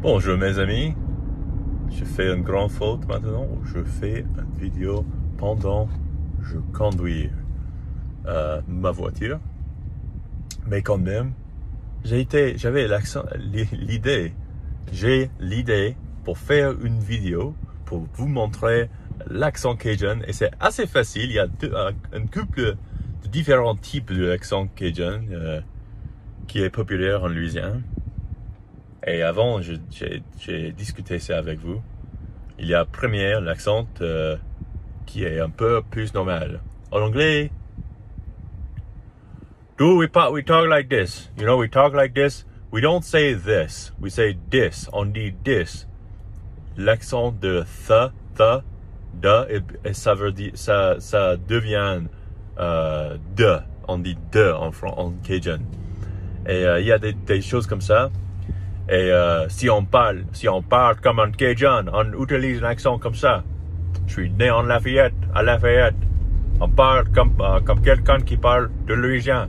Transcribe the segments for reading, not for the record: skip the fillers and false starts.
Bonjour mes amis, je fais une grande faute maintenant, je fais une vidéo pendant que je conduis ma voiture, mais quand même, j'avais l'idée pour faire une vidéo pour vous montrer l'accent Cajun, et c'est assez facile. Il y a un couple de différents types d'accent Cajun qui est populaire en Louisiane. Et avant, j'ai discuté ça avec vous. Il y a premier l'accent qui est un peu plus normal. En anglais, we talk like this. You know, we talk like this. We don't say this. We say this. On dit this. L'accent de de, et ça veut dire, ça devient de. On dit de en Cajun. Et il y a des choses comme ça. Et si on parle comme un Cajun, on utilise un accent comme ça. Je suis né à Lafayette. On parle comme quelqu'un qui parle de Louisiane.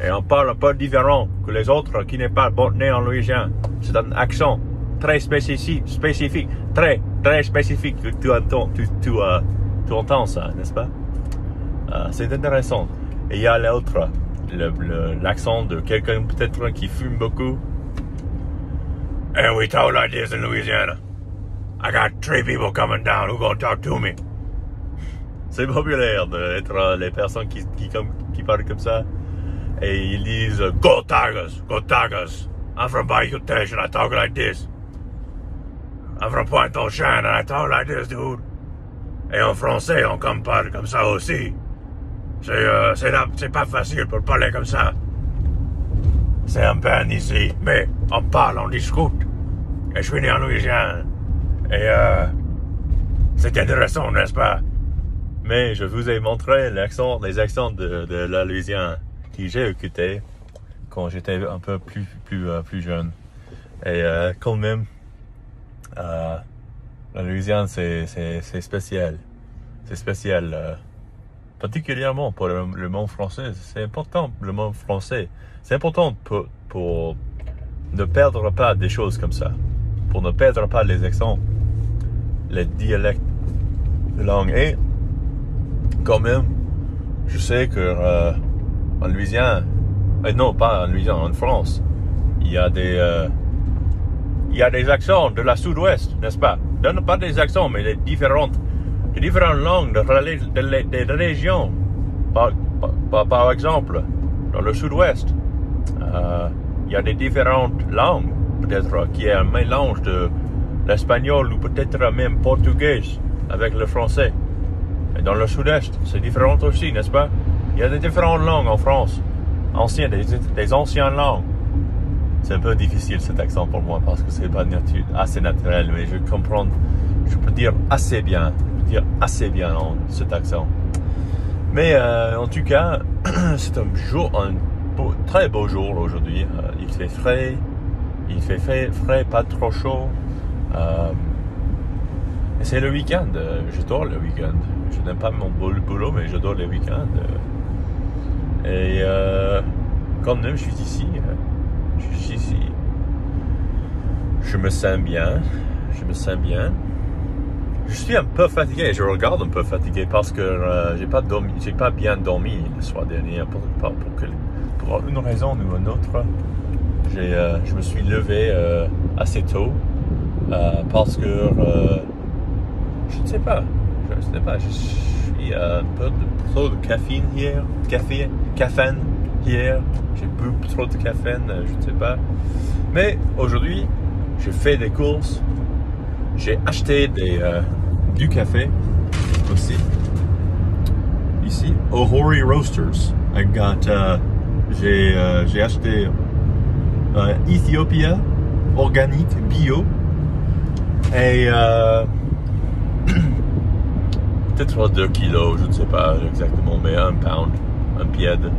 Et on parle un peu différent que les autres qui n'est pas nés en Louisiane. C'est un accent très spécifique, très spécifique. Tu entends ça, n'est-ce pas? C'est intéressant. Et il y a l'autre, l'accent de quelqu'un peut-être qui fume beaucoup. And we talk like this in Louisiana. I got 3 people coming down who gonna talk to me. C'est populaire d'être les personnes qui parlent comme ça. Et ils disent Go Tigers, go Tigers. I'm from Bayou Teche and I talk like this. I'm from Pointe-aux-Trembles and I talk like this, dude. Et en français, on parle comme ça aussi. C'est pas facile pour parler comme ça. C'est un peine ici, mais on parle, on discute. Et je suis né en Louisiane. Et c'est intéressant, n'est-ce pas? Mais je vous ai montré les accents de la Louisiane que j'ai écouté quand j'étais un peu plus jeune. Et quand même, la Louisiane, c'est spécial. C'est spécial. Particulièrement pour le mot français. C'est important, le mot français. C'est important pour ne perdre pas des choses comme ça. Pour ne perdre pas les accents, les dialectes de langue. Et quand même, je sais que en Louisiane, non pas en Louisiane, en France, il y a des accents de la sud-ouest, n'est-ce pas? Non, pas des accents, mais les différentes langues des régions. Par exemple, dans le sud-ouest, il y a des différentes langues, peut-être, qui est un mélange de l'espagnol ou peut-être même portugais avec le français. Et dans le sud-est, c'est différent aussi, n'est-ce pas? Il y a des différentes langues en France, des anciennes langues. C'est un peu difficile cet accent pour moi parce que c'est pas assez naturel, mais je comprends, je peux dire assez bien cet accent. Mais en tout cas, c'est un très beau jour aujourd'hui. Il fait frais, pas trop chaud. Et c'est le week-end. J'adore le week-end. Je n'aime pas mon boulot, mais j'adore les week-ends. Et quand même, je suis ici. Je me sens bien. Je suis un peu fatigué. Je regarde un peu fatigué parce que j'ai pas bien dormi le soir dernier pour une raison ou une autre. Je me suis levé assez tôt parce que je ne sais pas. Je suis un peu trop de caféine hier. Caféine hier. J'ai bu trop de caféine. Je ne sais pas. Mais aujourd'hui, j'ai fait des courses. J'ai acheté du café aussi. Ici, O'Hory Roasters. J'ai acheté Ethiopia organique bio et peut-être 2 kilos, je ne sais pas exactement, mais 1 pound, un pied de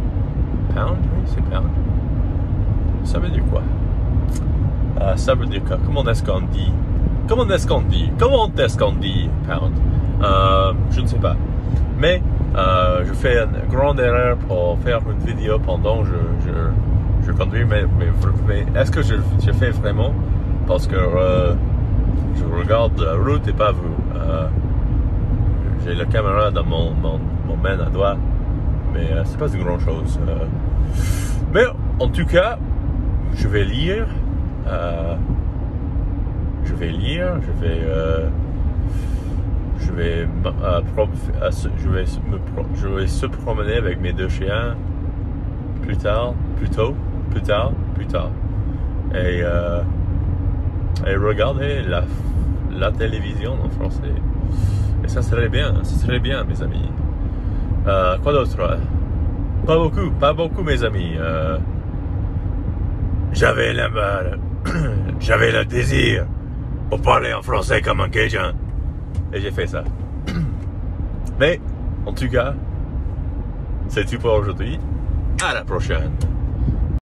pound, oui, c'est pound. Ça veut dire quoi? Ça veut dire quoi? Comment est-ce qu'on dit pound? Je ne sais pas. Mais je fais une grande erreur pour faire une vidéo pendant que je conduis. Mais est-ce que je fais vraiment parce que je regarde la route et pas vous. J'ai la caméra dans mon main à doigt, mais c'est pas une grande chose. Mais en tout cas, je vais lire. Je vais se promener avec mes deux chiens plus tard. Et regarder la télévision en français. Et ça serait bien, mes amis. Quoi d'autre? Pas beaucoup, mes amis. J'avais le désir pour parler en français comme un Cajun. Et j'ai fait ça. Mais, en tout cas, c'est tout pour aujourd'hui. À la prochaine.